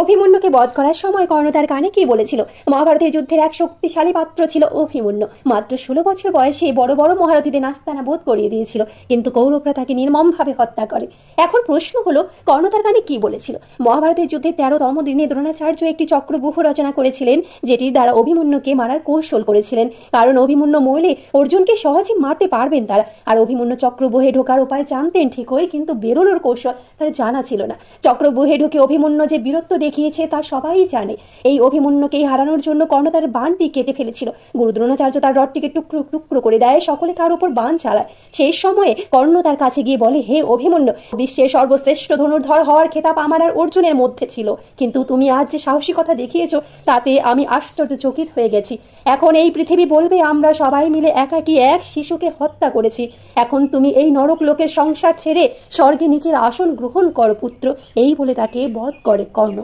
অভিমন্যুকে বধ করার সময় কর্ণ তার কানে কি বলেছিল? মহাভারতের যুদ্ধের এক শক্তিশালী পাত্র ছিল অভিমন্যু। মাত্র 16 বছর বয়সে বড় বড় মহারথীদের নাস্তানা বোধ করিয়ে দিয়েছিল, কিন্তু কৌরবরা তাকে নির্মমভাবে হত্যা করে। এখন প্রশ্ন হলো, কর্ণ তার কানে কি বলেছিল? মহাভারতের যুদ্ধে 13তম দিনে দ্রোণাচার্য একটি চক্রব্যূহ রচনা করেছিলেন, যেটির দ্বারা অভিমন্যুকে মারার কৌশল করেছিলেন। কারণ অভিমন্যু মরলে অর্জুনকে সহজে মারতে পারবেন তারা। আর অভিমন্যু চক্রব্যূহে ঢোকার উপায় জানতেন ঠিকই, কিন্তু বেরোনোর কৌশল তার জানা ছিল না। চক্রব্যূহে ঢুকে অভিমন্যু যে বীরত্ব দেখিয়েছে তা সবাই জানে। এই অভিমন্যুকেই হারানোর জন্য কর্ণ তার বাণটি কেটে ফেলেছিল। গুরু দ্রোণাচার্য তার রথটিকে টুকরো টুকরো করে দেয়, সকলে তার উপর বাণ চালায়। সেই সময়ে কর্ণ তার কাছে গিয়ে বলে, হে অভিমন্যু, বিশ্বের সর্বশ্রেষ্ঠ ধনুর্ধর হওয়ার খেতাব আমার আর অর্জুনের মধ্যে ছিল, কিন্তু তুমি আজ যে সাহসিকতা দেখিয়েছো তাতে আমি আশ্চর্যচকিত হয়ে গেছি। এখন এই পৃথিবী বলবে আমরা সবাই মিলে একাকী এক শিশুকে হত্যা করেছি। এখন তুমি এই নরক লোকের সংসার ছেড়ে স্বর্গে নিচের আসন গ্রহণ করো পুত্র। এই বলে তাকে বধ করে কর্ণ।